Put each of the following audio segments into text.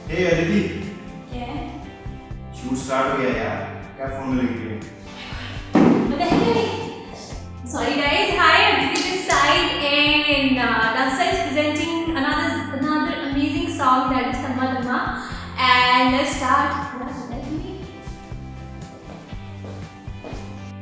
हे अदिति, क्या है? Shoot start हो गया यार, क्या फोन में लगी है? Sorry guys, hi, Aditi this side and Dansa is presenting another amazing song that is Dhamma Dhamma, and let's start.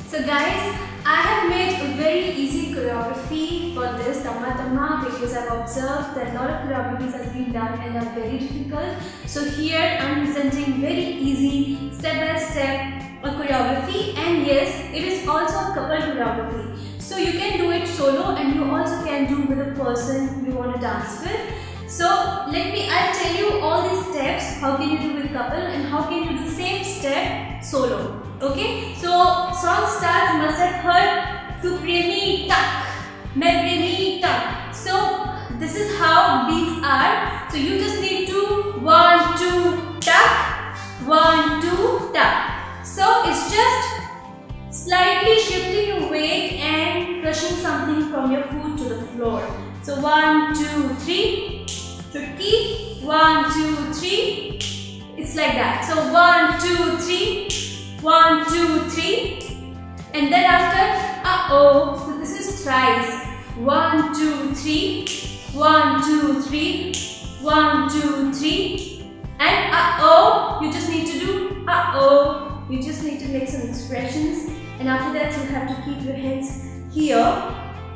So guys, I have made a very easy choreography for this Dhamma Dhamma because I've observed that a lot of choreographies has been done and are very difficult. So here I am presenting very easy step by step a choreography, and yes, it is also a couple choreography. So you can do it solo and you also can do with a person you want to dance with. So I'll tell you all these steps, how can you do with couple and how can you do the same step solo. Okay, so song start, you must have heard Tu Premi Tak, Main Premi Tak. So this is how beats are. So you just need to 1, 2, tak, 1, 2, tak. So it's just slightly shifting your weight and crushing something from your foot to the floor. So 1, 2, 3, chutki, 1, 2, 3. It's like that. So 1, 2, 3, 1, 2, 3, and then after so this is thrice. 1, 2, 3, 1, 2, 3, 1, 2, 3, and you just need to do you just need to make some expressions, and after that you have to keep your hands here.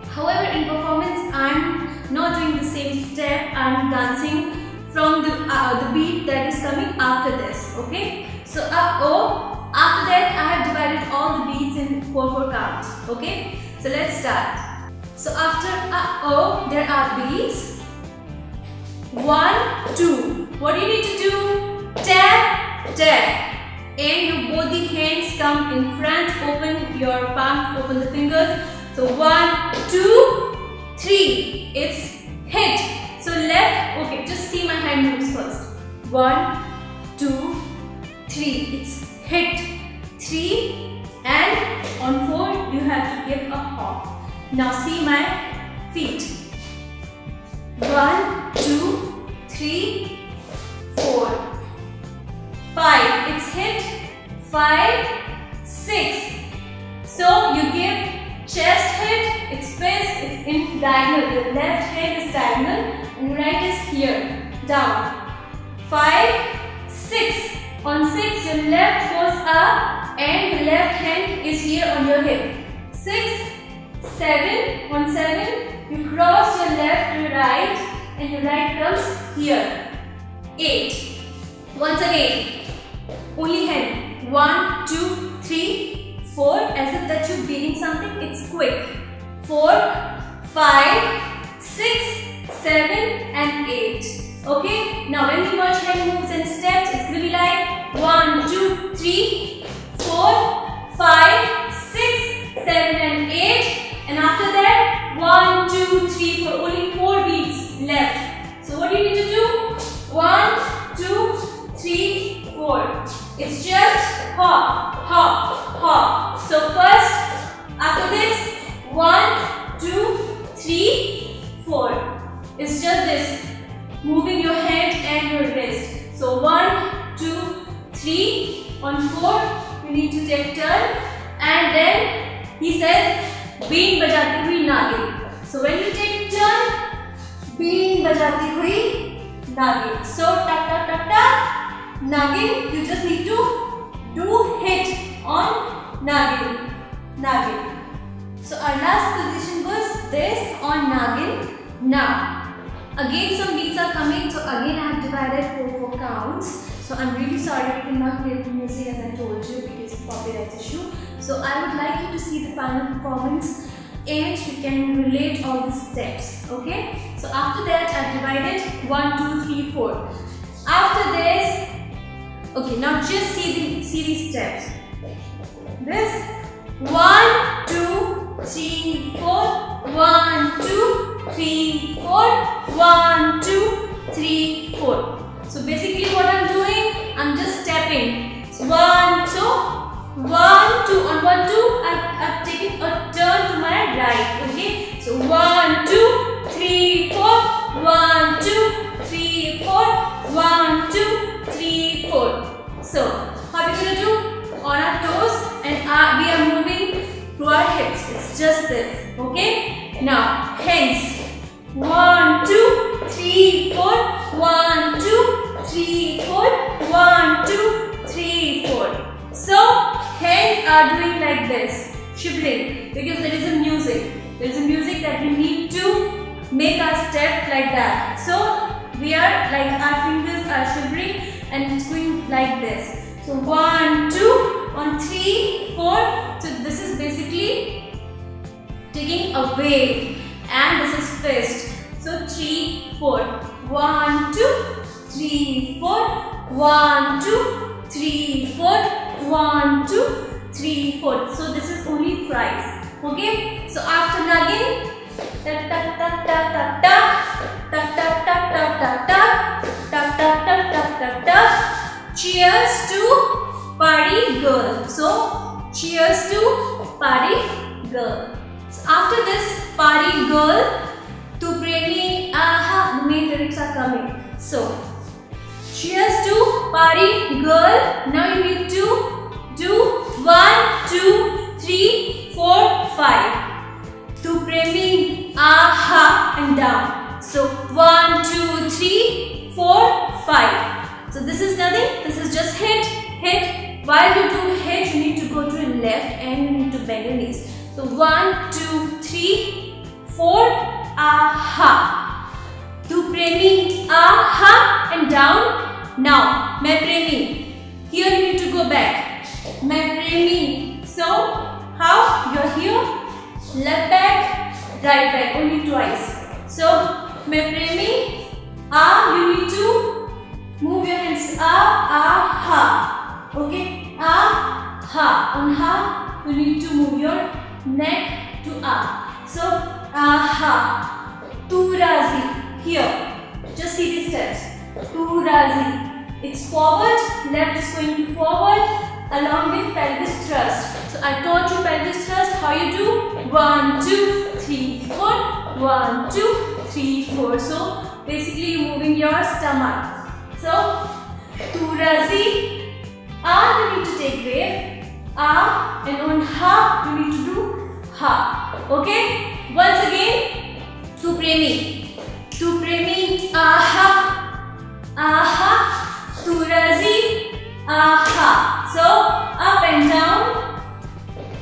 However, in performance I'm not doing the same step, I'm dancing from the beat that is coming after this. Okay, so after that I have divided all the beats in 4/4 counts. Okay, so let's start. So after there are beats 1, 2. What do you need to do? Tap, tap. And your both the hands come in front, open your palm, open the fingers. So 1, 2, 3. It's hit. So left, okay, just see my hand moves first. 1, 2, 3. It's hit. 3, and on 4 you have to give a hop. Now see my feet. 1, 2, 3, 4, 5. It's hit. 5, 6. So you give chest hit, it spins, it's in diagonal. Your left hand is diagonal and right is here, down. 5, 6. On 6 your left goes up and the left hand is here on your hip. 6, 7. On 7 you cross your left to right and your right comes here. 8. Once again, only hand. 1, 2, 3, 4, as if that you're beating something, it's quick. 4, 5, 6, 7 and 8. Okay, now when we merge hand moves and steps, it's going to be like 1, 2, 3, 4, 5, 6, 7 and 8. And after that, 1, 2, 3, for only 4 beats left. So what do you need to do? 1, 2, 3, 4. It's just hop, hop, hop. So first, after this, 1, 2, 3, 4. It's just this, moving your hand and your wrist. So 1, 2, 3. On 4, you need to take turn. And then he says, bean bajati hui nagin. So when you take turn, bean bajati hui nagin. So tak tak tak tak. Nagin, you just need to do hit on nagin, nagin. So our last position was this on nagin. Now, again some beats are coming, so again I have divided 4/4 counts. So I'm really sorry I cannot play the music as I told you because of copyright issue. So I would like you to see the final performance and you can relate all the steps. Okay? So after that I've divided 1, 2, 3, 4. After this, okay, now just see these steps. This 1, 2, 3, 4, 1, 2, 3, 4, 1, 2, 3, 4. So basically what I'm doing, I'm just stepping. So 1, 2, 1, 2. On 1, 2, I've taken a turn to my right. Okay. So 1, 2, 3, 4, 1, 2, 3, 4, 1, 2, 3, 4. So how are we going to do? On our toes, and we are moving to our hips. It's just this. Okay. Now hands. 1, 2, 3, 4. 1, 2, 3, 4. 1, 2, 3, 4. So hands are doing like this, shivering, because there is a music. There is a music that we need to make our step like that. So we are like, our fingers are shivering and it's going like this. So 1, 2, on 3, 4. So this is basically taking a wave, and this is fist. So 3, 4. 1, 2, 3, 4. 1, 2, 3, 4. 1, 2, 3, 4. So this is only thrice. Okay. So after nugging, tak tak tak tak tak tak tak tak tak tak tak tak tak tak tak tak tak. Cheers to party girl. So cheers to party girl. So after this party girl, tu premi aha, the main lyrics are coming. So cheers to party girl. Now you need to do 1, 2, 3, 4, 5. Tu premi aha and down. So 1, 2, 3, 4, 5. So this is nothing. This is just hit, hit. While you do hit, you need to go to your left and you need to bend your knees. So 1, 2, 3, 4. Aha. Tu premi aha and down. Now main premi. Here you need to go back. Main premi. So how? You're here. Left back, right back. Only twice. So main premi. You need to move your hands ha. Okay, ha. On ha, you need to move your neck to So aha. Tu razi. Here, just see the steps. Tu razi. It's forward. Left is going to forward along with pelvis thrust. So I taught you pelvis thrust. How you do? 1, 2, 3, 4. 1, 2, 3, 4. So basically you're moving your stomach. So, tu razi, you need to take wave, and on ha, you need to do ha. Okay? Once again, tu premi, aha, tu razi, aha. So, up and down,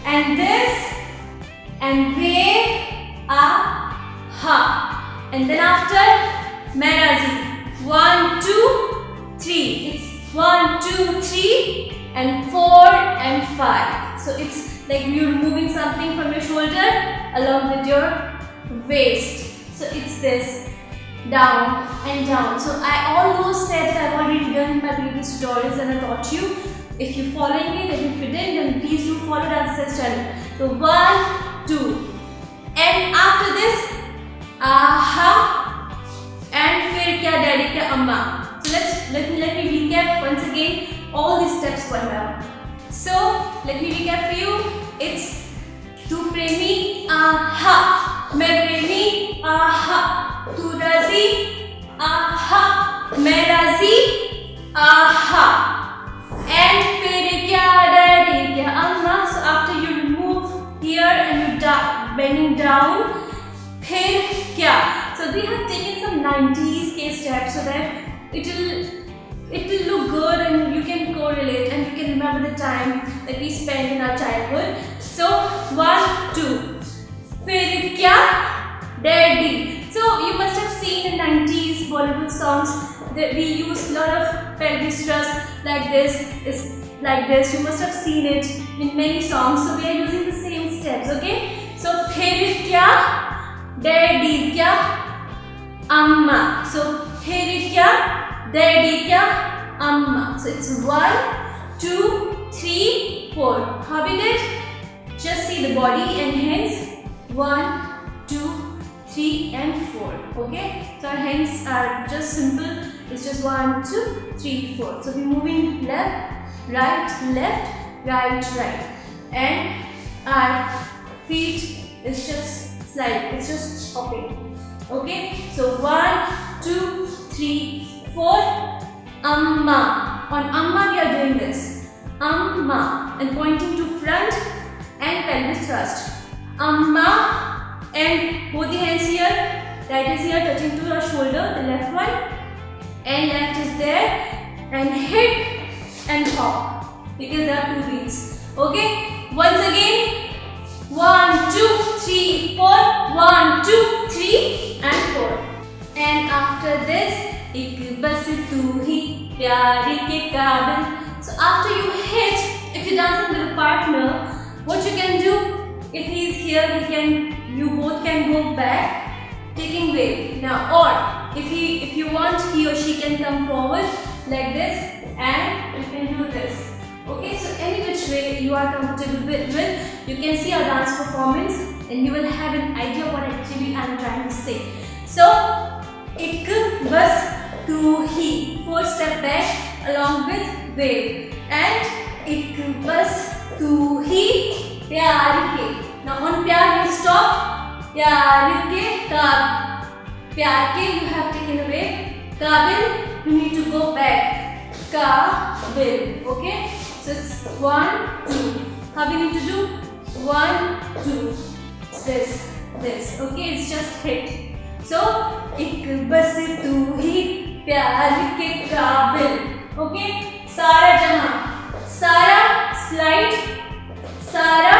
and this, and wave, ha. And then after, main razi. 1, 2, 3. It's 1, 2, 3 and 4 and 5. So it's like you're moving something from your shoulder along with your waist. So it's this, down and down. So all those steps I've already done in my previous tutorials and I taught you. If you're following it, if you then please do follow Dance channel. So 1, 2, and after this, aha. And फिर क्या daddy क्या अम्मा. So let me recap once again all these steps one by one. So let me recap for you. It's tu premi aha, main premi aha, tu razi aha, main razi aha, and फिर क्या daddy क्या अम्मा. So after you remove here and you bending down, फिर क्या. So we have taken some 90s case steps so that it will look good and you can correlate and you can remember the time that we spent in our childhood. So 1, 2. फिर क्या? Daddy. So you must have seen in 90s Bollywood songs that we use a lot of pelvis thrust like this. It's like this. You must have seen it in many songs. So we are using the same steps. Okay. So फिर क्या? Daddy क्या? Amma. So फिर क्या? Daddy क्या? Amma. So it's 1, 2, 3, 4. How we did? Just see the body and hands. 1, 2, 3 and 4. Okay. So our hands are just simple. It's just 1, 2, 3, 4. So we're moving left, right, and our feet is just slide. It's just hopping. Okay, so 1, 2, 3, 4. Amma. On amma we are doing this. Amma, and pointing to front and pelvis thrust. Amma, and both the hands here. Right is here touching to your shoulder, the left one, and left is there, and hit and hop, because there are 2 beats. Okay, once again, 1, 2, 3, 4, 1, 2, 3 and 4. And after this, ek bas tu hi pyar ke kabil. So after you hit, if you dance with a partner, what you can do, if he is here, you both can go back, taking wave. Now, or if you want, he or she can come forward like this, and you can do this. Okay, so any which way you are comfortable with, you can see our dance performance, and you will have an idea what actually I am trying to say. So, ek bas tu hi, 4 step back along with wave, and ek bas tu hi pyar ke. Now on pyar you stop. Pyar ke kab. Pyar ke you have taken away. Kabil you need to go back. Kabil. Okay. So it's 1, 2. How we need to do? 1, 2. This. Okay. It's just hit. So ek bas tu hi pyar ke kabil. Okay. Sara jahan. Sara slide. Sara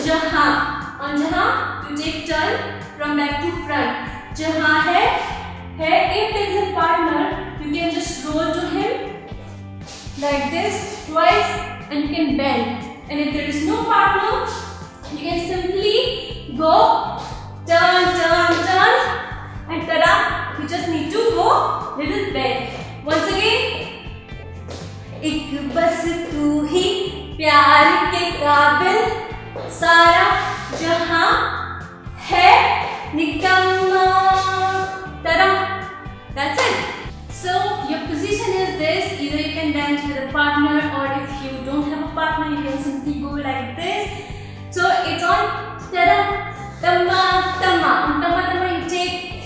jahan. On jahan, you take turn from back to front. Jahan hai, if there is a partner, you can just roll to him like this twice, and you can bend. And if there is no partner, you can simply go turn, and tada, you just need to go little bend. Once again, ek bas tu hi pyar ke kabil. सारा जहां है निकम्मा. Tada! That's it. So your position is this. Either you can dance with a partner, or if you don't have a partner, you can simply go like this. So it's on tada, tamma, tamma. On tamma, tamma you take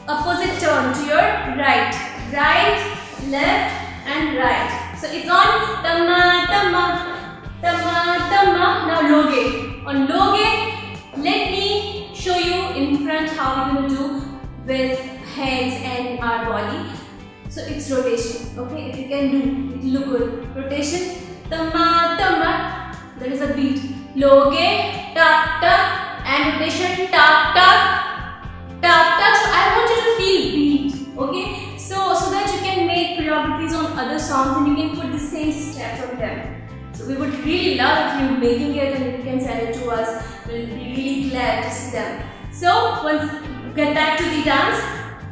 opposite turn to your right, left and right. So it's on tamma, tamma. Now loge. On loge, let me show you in front how we're going to do with hands and our body. So it's rotation. Okay, if you can do, it will look good. Rotation, tamma, tamma. There is a beat. Loge, tak, tak, and rotation, tak, tak, tak, tak. So I want you to feel beat. Okay, so that you can make choreographies on other songs, and you can put the same steps on them. So we would really love if you making it, and if you can send it to us. We'll be really glad to see them. So once get back to the dance.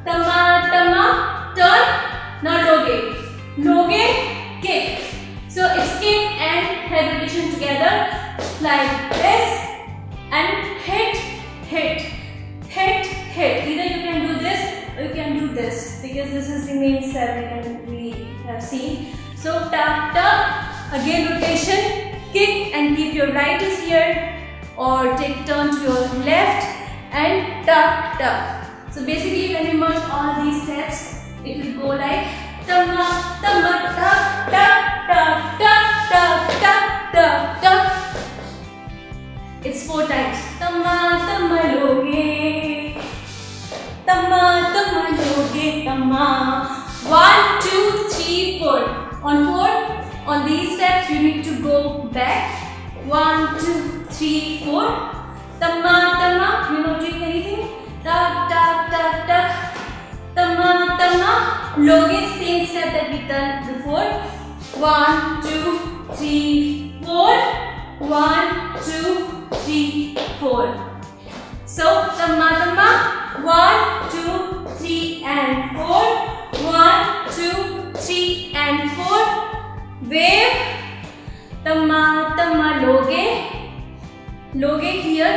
Tamma, tamma, turn. Now loge. Loge, kick. So it's kick and head rotation together like this, and hit, hit, hit, hit. Either you can do this or you can do this, because this is the main step we have seen. So tap, tap. Again rotation, kick, and keep your right is here, or take turn to your left, and tuck, tuck. So basically when we merge all these steps, it will go like tamma, tamma, tuck, tuck, tuck, tuck, tuck, tuck, tuck, tuck. It's 4 times. Tamma, tamma, loge. Tamma, tamma, loge, tamma. 1, 2, 3, 4. On 4. On these steps, you need to go back. 1, 2, 3, 4. Tamma, tamma. You're not doing anything. Tak, tak, tak, tak. Tamma, tamma. Loge, same step that we done before. 1, 2, 3, 4. 1, 2, 3, 4. So, tamma, tamma. 1, 2, 3, and 4. 1, 2, 3, and 4. Wave, tamma, tamma, loge, loge here,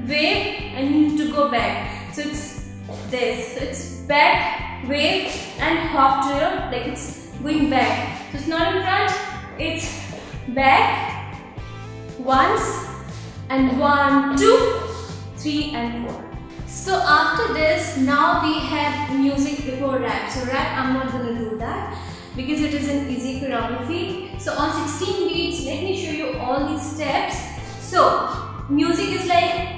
wave, and you need to go back. So it's this. So it's back, wave, and hop to your, like it's going back. So it's not in front, it's back, once, and 1, 2, 3, and 4. So after this, now we have music before rap. So rap, I'm not going to do that. because it is an easy choreography. So on 16 beats, let me show you all these steps. So music is like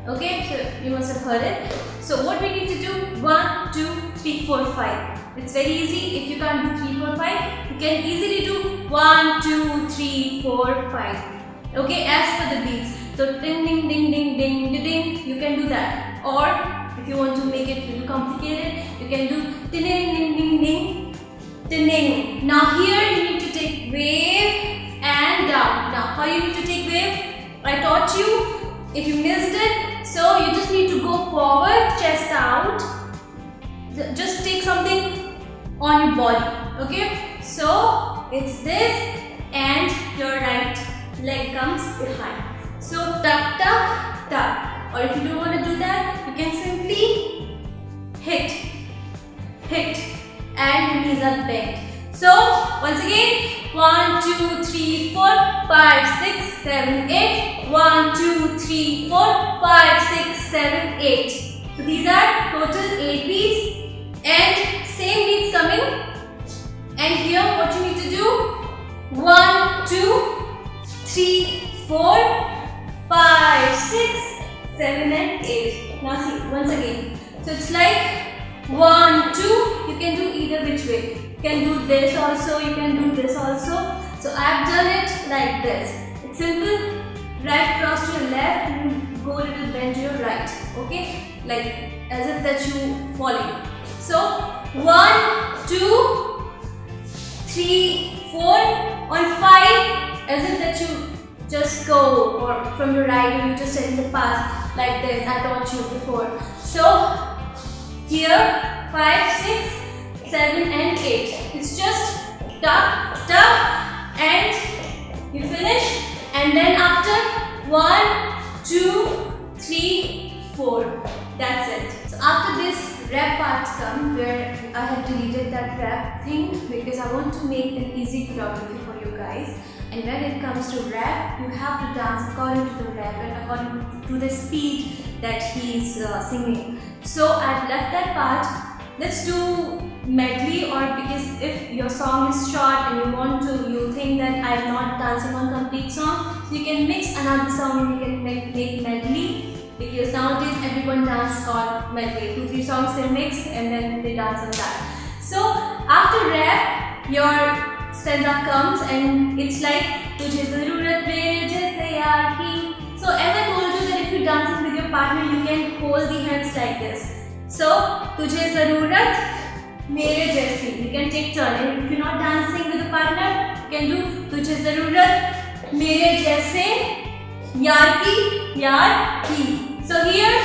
okay, so you must have heard it. So what we need to do, 1, 2, 3, 4, 5. It's very easy. If you can't do 3, 4, 5, you can easily do 1, 2, 3, 4, 5. Okay, as per the beats. So ding ding ding ding ding ding ding, you can do that. Or if you want to make it a little complicated, you can do ding ding ding ding ding ding ding. Now here you need to take wave and down. Now how you need to take wave? I taught you. If you missed it, so you just need to go forward, chest out. Just take something on your body. Okay, so it's this, and your right leg comes behind. So tuck, tuck, tuck. Or if you don't want to do that, you can simply hit, and your knees are bent. So once again, 1, 2, 3, 4, 5, 6, 7, 8. 1, 2, 3, 4, 5, 6, 7, 8. So these are total 8 beats, and same beats coming. And here what you need to do, 1, 2, 3, 4, 5, 6, 7 and 8. Now see, once again. So it's like 1, 2, you can do either which way. You can do this also, you can do this also. So I've done it like this. It's simple. Right cross to your left and go a little bend to your right. Okay? Like as if that you falling. So 1, 2, 3, 4. On 5, as if that you just go, or from your right, or you just set in the path like this. I taught you before. So here 5, 6, 7 and 8. It's just tuck, tuck, and you finish. And then after 1, 2, 3, 4. That's it. So after this rap parts come, where I have deleted that rap thing because I want to make an easy choreography for you guys. And when it comes to rap, you have to dance according to the rap and according to the speed that he's singing. So I've left that part. Let's do medley, or because if your song is short and you think that I'm not dancing on complete song, so you can mix another song and you can make medley, because nowadays everyone dances on medley. 2, 3 songs they mix and then they dance on that. So after rap, your stanza comes and it's like Tujhe Zarurat Mere Jaise Yaar Ki. So as I told you that if you're dancing with your partner, you can hold the hands like this. So Tujhe Zarurat Mere Jaisi. You can take turn. And if you're not dancing with a partner, you can do Tujhe Zarurat Mere Jaise Yaar Ki. So here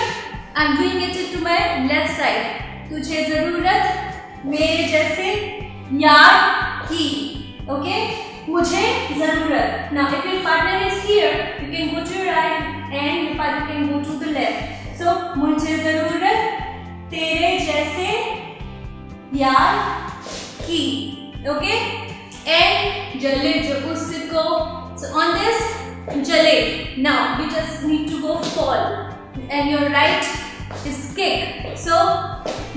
I'm doing it to my left side. Tujhe Zarurat Mere Jaise Yaar Ki. Okay? Mujhe Zarurat. Now if your partner is here, you can go to your right and your partner can go to the left. So Mujhe Zarurat Tere Jaise Yaar Ki. Okay? And Jale Jo Usko. So on this Jale. Now you just need to go fall. And your right is kick. So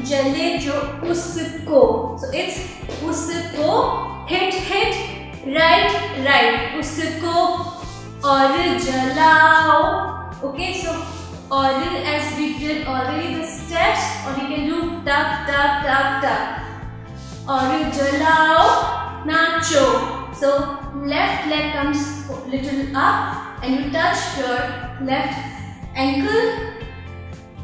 Jale Jo Usko. So it's Usko, hit, right, Usko aur jalao. Okay, so or as we did already the steps, or you can do tuck, tuck, tuck, tuck. Aur jalao, nacho. So left leg comes little up and you touch your left ankle.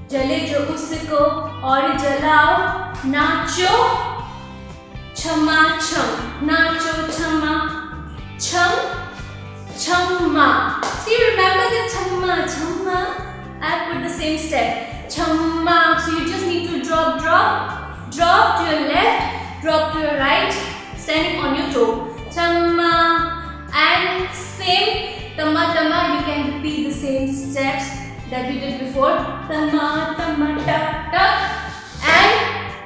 Jale jo usko aur jalao, nacho, chama cham, nacho chama, cham, chamma. So you remember the chamma. I put the same step. Chamma. So you just need to drop to your left, drop to your right, standing on your toe. Chamma. And same tama. You can repeat the same steps that we did before. Tama, tuck, tuck, and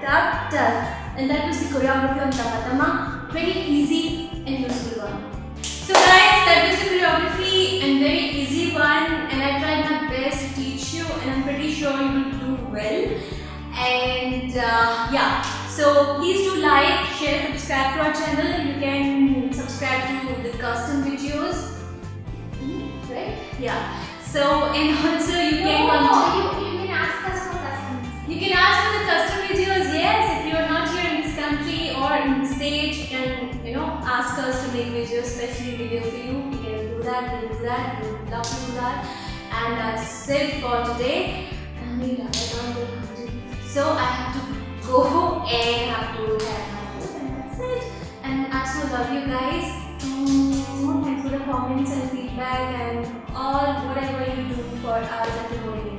tuck, tuck. And that was the choreography on tama. Very easy and useful one. So guys, that was the choreography and very easy one, and I tried my best to teach you, and I'm pretty sure you will do well. And yeah, so please do like, share, subscribe to our channel. You can subscribe to the custom videos, right? Yeah. So and also you can ask us for custom. You can ask for the custom videos. Yes, if you are not here in this country or in the state, you can ask us to make videos, especially video for you. We can do that. We'll do that. We would love to do that. And that's it for today. So I have to go and have to have my food, and that's it. And I so love you guys. Thanks for the comments and feedback and all whatever you do for us and to motivate